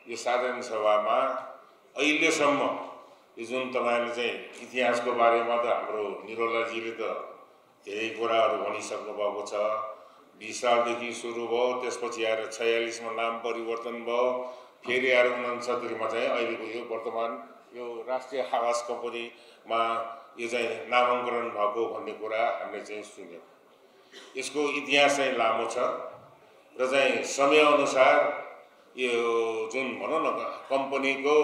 यो साधारण सभामा अहिलेसम्म यो जुन तपाईहरुले चाहिँ इतिहासको बारेमा त हाम्रो निरोलाजीले त धेरै कुराहरू भनिसक्नु भएको छ। 20 सालदेखि सुरु भयो, त्यसपछि आएर 46 मा नाम परिवर्तन भयो, फेरि आएर 69 मा चाहिँ अहिलेको यो वर्तमान यो राष्ट्रिय आवास कम्पनीमा यो चाहिँ नामाङ्करण भएको भन्ने कुरा हामीले चाहिँ सुन्यौं। यसको इतिहास चाहिँ लामो छ र चाहिँ समयअनुसार यो जुन भनौं न कम्पनीको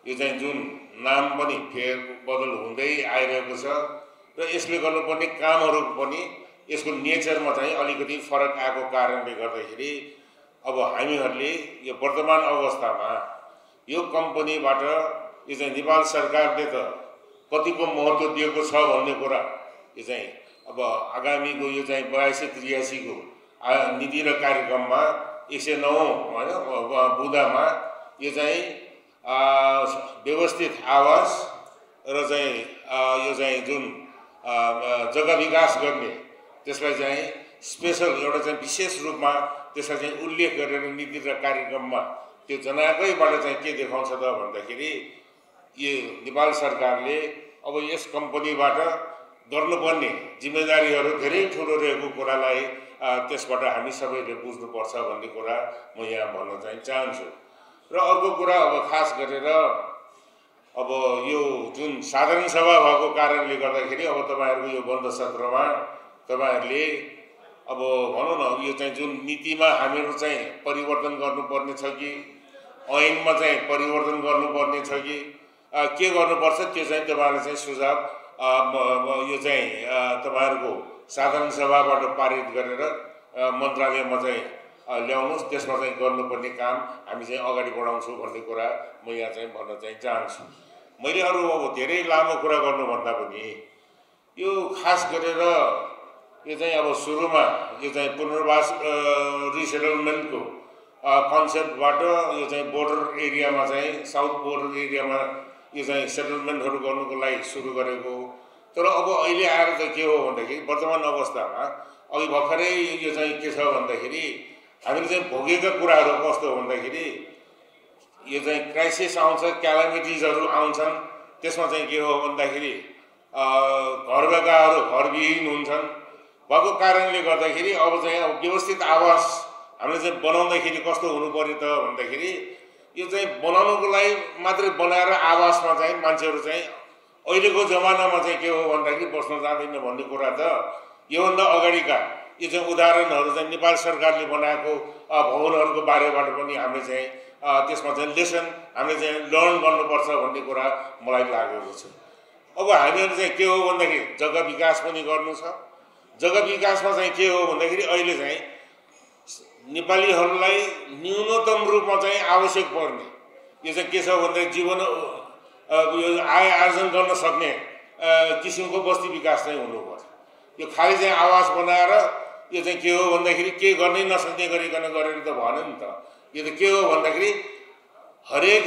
यो चाहिँ जुन नाम पनि फेरबदल हुँदै आइरहेको छ र यसले गर्नुपर्ने कामहरू पनि यसको नेचरमा चाहिँ अलिकति फरक आएको कारणले गर्दाखेरि अब हामीहरूले यो वर्तमान अवस्थामा यो कम्पनीबाट यो चाहिँ नेपाल सरकारले त कतिको महत्त्व दिएको छ भन्ने कुरा यो चाहिँ अब आगामीको यो चाहिँ 82-83 को नीति र कार्यक्रममा 109 हैन बुँदामा यो चाहिँ व्यवस्थित आवास र चाहिँ यो चाहिँ जुन जग्गा विकास गर्ने त्यसलाई चाहिँ स्पेशल एउटा चाहिँ विशेष रूपमा त्यसलाई चाहिँ उल्लेख गरेर नीति र कार्यक्रममा त्यो जनाएकैबाट चाहिँ के देखाउँछ त भन्दाखेरि यो नेपाल सरकारले अब यस कम्पनीबाट गर्नुपर्ने जिम्मेदारीहरू धेरै ठुलो रहेको कुरालाई त्यसबाट हामी सबैले बुझ्नुपर्छ भन्ने कुरा म यहाँ भन्न चाहिँ चाहन्छु। र अर्को कुरा अब खास गरेर अब यो जुन साधारण सभा भएको कारणले गर्दाखेरि अब तपाईहरुको यो बन्द सत्रमा तपाईहरुले अब भनौं न यो चाहिँ जुन नीतिमा हामीहरु चाहिँ परिवर्तन गर्नुपर्ने छ कि ऐनमा चाहिँ परिवर्तन गर्नुपर्ने छ कि के गर्नुपर्छ त्यो चाहिँ तपाईहरुले चाहिँ सुझाव यो चाहिँ तपाईहरुको साधारण सभाबाट पारित गरेर मन्त्रालयमा चाहिँ ल्याउनुस्, त्यसमा चाहिँ गर्नुपर्ने काम हामी चाहिँ अगाडि बढाउँछौं भन्ने कुरा म यहाँ चाहिँ भन्न चाहिँ चाहन्छु। मैले अरु अब धेरै लामो कुरा गर्नुभन्दा पनि यो खास गरेर यो चाहिँ अब सुरुमा यो चाहिँ पुनर्वास रिसेटलमेन्टको कन्सेप्टबाट यो चाहिँ बोर्डर एरियामा चाहिँ साउथ बोर्डर एरियामा यो चाहिँ सेटलमेन्टहरु गर्नुको लागि सुरु गरेको। तर अब अहिले आएर चाहिँ के हो भन्दाखेरि वर्तमान अवस्थामा अघि भर्खरै यो चाहिँ के छ भन्दाखेरि हामीले चाहिँ भोगेका कुराहरू कस्तो भन्दाखेरि यो चाहिँ क्राइसिस आउँछ, क्यालामिटिजहरु आउँछन्, त्यसमा चाहिँ के हो भन्दाखेरि घरबेकाहरू घरविहीन हुन्छन् भएको कारणले गर्दाखेरि अब चाहिँ अब व्यवस्थित आवास हामीले चाहिँ बनाउँदाखेरि कस्तो हुनु पर्यो त भन्दाखेरि यो चाहिँ बनाउनको लागि मात्रै बनाएर आवासमा चाहिँ मान्छेहरू चाहिँ अहिलेको जमानामा चाहिँ के हो भन्दाखेरि बस्न जाँदैन भन्ने कुरा त योभन्दा अगाडिका यो चाहिँ उदाहरणहरू चाहिँ नेपाल सरकारले बनाएको भवनहरूको बारेबाट पनि हामीले चाहिँ त्यसमा चाहिँ लेसन हामीले चाहिँ लर्न गर्नुपर्छ भन्ने कुरा मलाई लागेको छ। अब हामीहरु चाहिँ के हो भन्दाखेरि जग्गा विकास पनि गर्नु छ। जग्गा विकासमा चाहिँ के हो भन्दाखेरि अहिले चाहिँ नेपालीहरूलाई न्यूनतम रूपमा चाहिँ आवश्यक पर्ने यो चाहिँ के छ भन्दाखेरि जीवन यो आय आर्जन गर्न सक्ने किसिमको बस्ती विकास चाहिँ हुनुपर्छ। यो खाली चाहिँ आवास बनाएर यो चाहिँ के हो भन्दाखेरि के गर्नै नसक्ने गरिकन गरेर त भएन नि त। यो त के हो भन्दाखेरि हरेक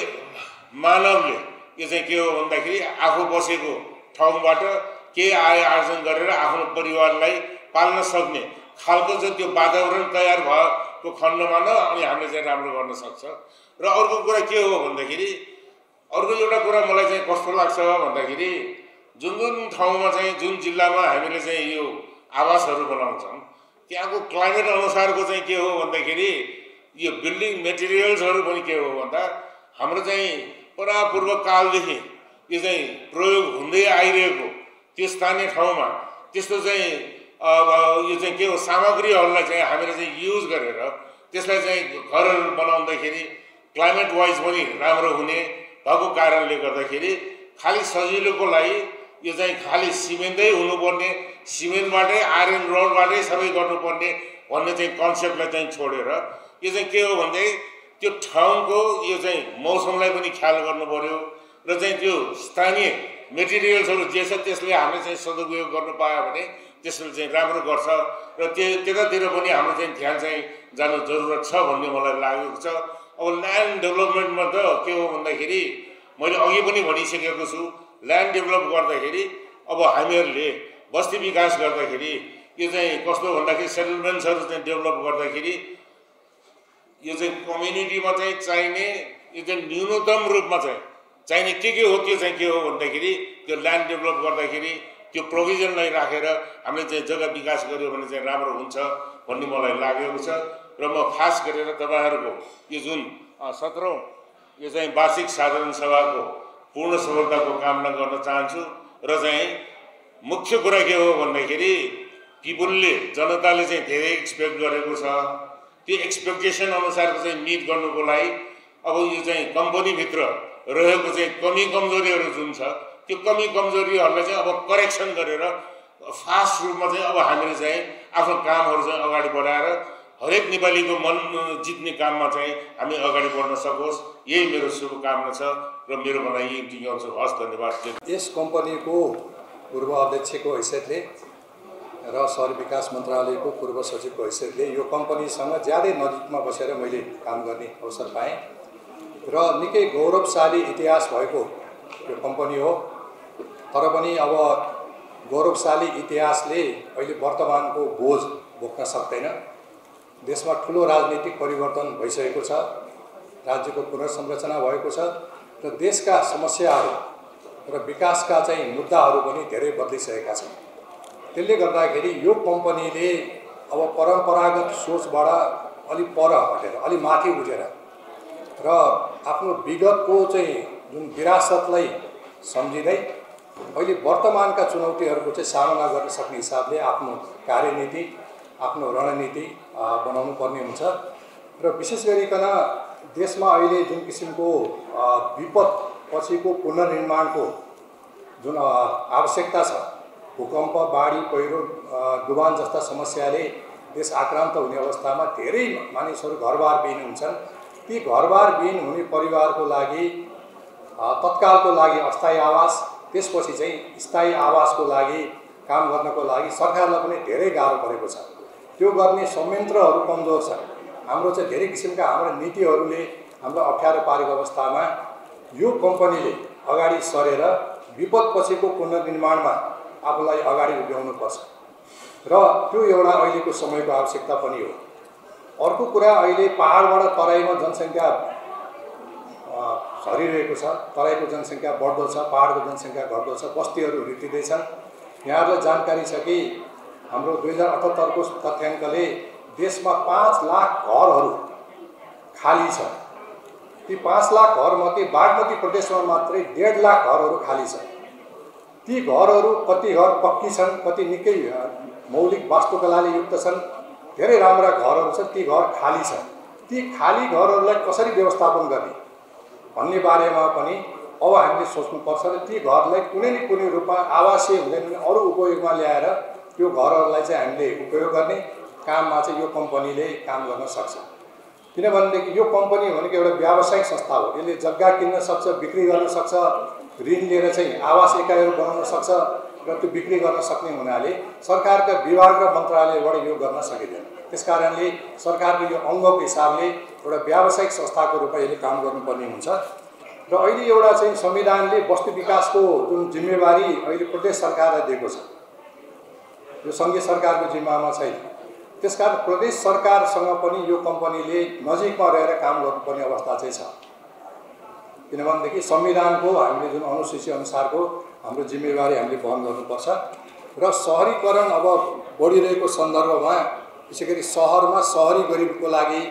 मानवले यो चाहिँ के हो भन्दाखेरि आफू बसेको ठाउँबाट के आय आर्जन गरेर आफ्नो परिवारलाई पाल्न सक्ने खालको चाहिँ त्यो वातावरण तयार भएको खण्डमा न अनि हामीले चाहिँ राम्रो गर्न सक्छ। र अर्को कुरा के हो भन्दाखेरि अर्को एउटा कुरा मलाई चाहिँ कस्तो लाग्छ भन्दाखेरि जुन जुन ठाउँमा चाहिँ जुन जिल्लामा हामीले चाहिँ यो आवासहरू बनाउँछौं त्यहाँको क्लाइमेट अनुसारको चाहिँ के हो भन्दाखेरि यो बिल्डिङ मेटेरियल्सहरू पनि के हो भन्दा हाम्रो चाहिँ परापूर्व कालदेखि यो चाहिँ प्रयोग हुँदै आइरहेको त्यो स्थानीय ठाउँमा त्यस्तो चाहिँ यो चाहिँ के हो सामग्रीहरूलाई चाहिँ हामीले चाहिँ युज गरेर त्यसलाई चाहिँ घरहरू बनाउँदाखेरि क्लाइमेट वाइज पनि राम्रो हुने भएको कारणले गर्दाखेरि खाली सजिलोको लागि यो चाहिँ खाली सिमेन्टै हुनुपर्ने, सिमेन्टबाटै आयरन रोडबाटै सबै गर्नुपर्ने भन्ने चाहिँ कन्सेप्टलाई चाहिँ छोडेर यो चाहिँ के हो भन्दै त्यो ठाउँको यो चाहिँ मौसमलाई पनि ख्याल गर्नु पर्यो र चाहिँ त्यो स्थानीय मेटेरियल्सहरू जे छ त्यसले हामीले चाहिँ सदुपयोग गर्न पायो भने त्यसले चाहिँ राम्रो गर्छ र त्यतातिर पनि हाम्रो चाहिँ ध्यान चाहिँ जानु जरुरत छ भन्ने मलाई लागेको छ। अब ल्यान्ड डेभलपमेन्टमा त के हो भन्दाखेरि मैले अघि पनि भनिसकेको छु, ल्यान्ड डेभलप गर्दाखेरि अब हामीहरूले बस्ती विकास गर्दाखेरि यो चाहिँ कस्तो भन्दाखेरि सेटलमेन्ट्सहरू चाहिँ डेभलप गर्दाखेरि यो चाहिँ कम्युनिटीमा चाहिँ चाहिने यो चाहिँ न्यूनतम रूपमा चाहिँ चाहिने के हो त्यो चाहिँ के हो भन्दाखेरि त्यो ल्यान्ड डेभलप गर्दाखेरि त्यो प्रोभिजनलाई राखेर हामीले चाहिँ जग्गा विकास गर्यो भने चाहिँ राम्रो हुन्छ भन्ने मलाई लागेको छ। र म खास गरेर तपाईहरुको यो जुन 17औं यो चाहिँ वार्षिक साधारण सभाको पूर्ण सफलताको कामना गर्न चाहन्छु। र चाहिँ मुख्य कुरा के हो भन्दाखेरि पिपुलले जनताले चाहिँ धेरै एक्सपेक्ट गरेको छ। त्यो एक्सपेक्टेसन अनुसारको चाहिँ मिट गर्नुको लागि अब यो चाहिँ कम्पनी भित्र रहेको चाहिँ कमी कमजोरीहरू जुन छ त्यो कमी कमजोरीहरूलाई चाहिँ अब करेक्सन गरेर फास्ट रूपमा चाहिँ अब हामीले चाहिँ आफ्नो कामहरू चाहिँ अगाडि बढाएर हरेक नेपालीको मन जित्ने काममा चाहिँ हामी अगाडि बढ्न सकोस्, यही मेरो शुभकामना छ। र मेरो भनाइ यही टिकाउँछु। हस्, धन्यवाद। यस कम्पनीको पूर्व अध्यक्षको हैसियतले र शहरी विकास मन्त्रालयको पूर्व सचिवको हैसियतले यो कम्पनीसँग ज्यादै नजिकमा बसेर मैले काम गर्ने अवसर पाएँ र निकै गौरवशाली इतिहास भएको यो कम्पनी हो। तर पनि अब गौरवशाली इतिहासले अहिले वर्तमानको बोझ बोक्न सक्दैन। देशमा ठुलो राजनीतिक परिवर्तन भइसकेको छ, राज्यको पुनर्संरचना भएको छ र देशका समस्याहरू र विकासका चाहिँ मुद्दाहरू पनि धेरै बदलिसकेका छन्। त्यसले गर्दाखेरि यो कम्पनीले अब परम्परागत सोचबाट अलि पर हटेर अलि माथि उठेर र आफ्नो विगतको चाहिँ जुन विरासतलाई सम्झिँदै अहिले वर्तमानका चुनौतीहरूको चाहिँ सामना गर्न सक्ने हिसाबले आफ्नो कार्यनीति आफ्नो रणनीति बनाउनु पर्ने हुन्छ। र विशेष गरिकन देशमा अहिले जुन किसिमको विपद पछिको पुनर्निर्माणको जुन आवश्यकता छ, भूकम्प, बाढी, पहिरो, डुबान जस्ता समस्याले देश आक्रान्त हुने अवस्थामा धेरै मानिसहरू घरबार विहीन हुन्छन्। ती घरबार विहीन हुने परिवारको लागि तत्कालको लागि अस्थायी आवास, त्यसपछि चाहिँ स्थायी आवासको लागि काम गर्नको लागि सरकारलाई पनि धेरै गाह्रो परेको छ। त्यो गर्ने संयन्त्रहरू कमजोर छ। हाम्रो चाहिँ धेरै किसिमका हाम्रा नीतिहरूले हामीलाई अप्ठ्यारो पारेको अवस्थामा यो कम्पनीले अगाडि सरेर विपद पछिको पुनर्निर्माणमा आफूलाई अगाडि उभ्याउनुपर्छ र त्यो एउटा अहिलेको समयको आवश्यकता पनि हो। अर्को कुरा, अहिले पहाडबाट तराईमा जनसङ्ख्या झरिरहेको छ, तराईको जनसङ्ख्या बढ्दो छ, पहाडको जनसङ्ख्या घट्दो छ, बस्तीहरू रित्तिँदैछन्। यहाँहरूलाई जानकारी छ कि हाम्रो 2078 को तथ्याङ्कले देशमा 5 लाख घरहरू खाली छ। ती 5 लाख घरमध्ये बागमती प्रदेशमा मात्रै 1.5 लाख घरहरू खाली छ। ती घरहरू कति घर पक्की छन्, कति निकै मौलिक वास्तुकलाले युक्त छन्, धेरै राम्रा घरहरू छन्, ती घर खाली छन्। ती खाली घरहरूलाई कसरी व्यवस्थापन गर्ने भन्ने बारेमा पनि अब हामीले सोच्नुपर्छ र ती घरलाई कुनै न कुनै रूपमा आवासीय हुँदैन भने अरू उपयोगमा ल्याएर त्यो घरहरूलाई चाहिँ हामीले उपयोग गर्ने काममा चाहिँ यो कम्पनीले काम गर्न सक्छ। किनभनेदेखि यो कम्पनी भनेको एउटा व्यावसायिक संस्था हो। यसले जग्गा किन्न सक्छ, बिक्री गर्न सक्छ, ऋण लिएर चाहिँ आवास इकाइहरू बनाउन सक्छ र त्यो बिक्री गर्न सक्ने हुनाले सरकारका विभाग र मन्त्रालयबाट यो गर्न सकिँदैन। त्यसकारणले सरकारको यो अङ्गको हिसाबले एउटा व्यावसायिक संस्थाको रूपमा यसले काम गर्नुपर्ने हुन्छ। र अहिले एउटा चाहिँ संविधानले बस्ती विकासको जुन जिम्मेवारी अहिले प्रदेश सरकारलाई दिएको छ, यो सङ्घीय सरकारको जिम्मामा छैन। त्यसकारण प्रदेश सरकारसँग पनि यो कम्पनीले नजिकमा रहेर काम गर्नुपर्ने अवस्था चाहिँ छ। किनभनेदेखि संविधानको हामीले जुन अनुसूची अनुसारको हाम्रो जिम्मेवारी हामीले वहन गर्नुपर्छ र सहरीकरण अब बढिरहेको सन्दर्भमा विशेष गरी सहरमा सहरी गरिबको लागि,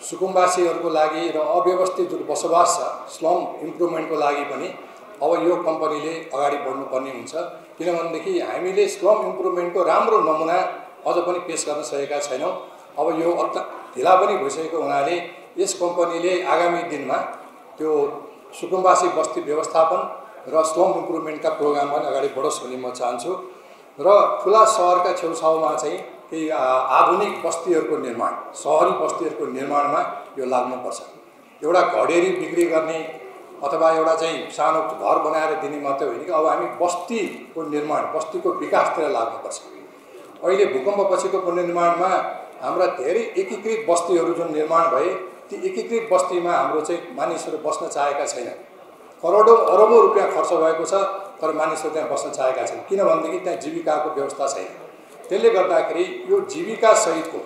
सुकुम्बासीहरूको लागि र अव्यवस्थित जुन बसोबास छ स्लम इम्प्रुभमेन्टको लागि पनि अब यो कम्पनीले अगाडि बढ्नुपर्ने हुन्छ। किनभनेदेखि हामीले स्लम इम्प्रुभमेन्टको राम्रो नमुना अझ पनि पेश गर्न सकेका छैनौँ। अब यो ढिला पनि भइसकेको हुनाले यस कम्पनीले आगामी दिनमा त्यो सुकुम्बासी बस्ती व्यवस्थापन र स्लम इम्प्रुभमेन्टका प्रोग्राम पनि अगाडि बढोस् भन्ने म चाहन्छु। र ठुला सहरका छेउछाउमा चाहिँ केही आधुनिक बस्तीहरूको निर्माण, सहरी बस्तीहरूको निर्माणमा यो लाग्नुपर्छ। एउटा घडेरी बिक्री गर्ने अथवा एउटा चाहिँ सानो घर बनाएर दिने मात्रै होइन कि अब हामी बस्तीको निर्माण, बस्तीको विकासतिर लाग्नुपर्छ। अहिले भूकम्प पछिको पुनर्निर्माणमा हाम्रा धेरै एकीकृत बस्तीहरू जुन निर्माण भए, ती एकीकृत बस्तीमा हाम्रो चाहिँ मानिसहरू बस्न चाहेका छैनन्। करोडौँ अरबौँ रुपियाँ खर्च भएको छ, तर मानिसहरू त्यहाँ बस्न चाहेका छन्। किनभनेदेखि त्यहाँ जीविकाको व्यवस्था छैन। त्यसले गर्दाखेरि यो जीविका सहितको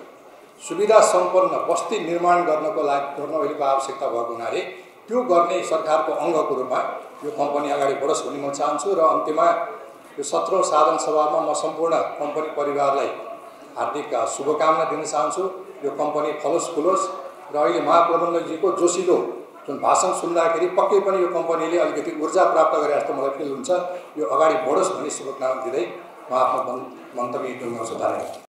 सुविधा सम्पन्न बस्ती निर्माण गर्नको अहिलेको आवश्यकता भएको हुनाले त्यो गर्ने सरकारको अङ्गको रूपमा यो कम्पनी अगाडि बढोस् भन्ने म चाहन्छु। र अन्त्यमा यो 17औं साधारण सभामा म सम्पूर्ण कम्पनी परिवारलाई हार्दिक शुभकामना दिन चाहन्छु। यो कम्पनी फलोस् फुलोस् र अहिले महाप्रबन्धकजीको जोसिलो जुन भाषण सुन्दाखेरि पक्कै पनि यो कम्पनीले अलिकति ऊर्जा प्राप्त गरे जस्तो मलाई फिल हुन्छ। यो अगाडि बढोस् भन्ने शुभकामना दिँदै म आफ्नो मन्तव्य टुङ्ग्याउँछु। धन्यवाद।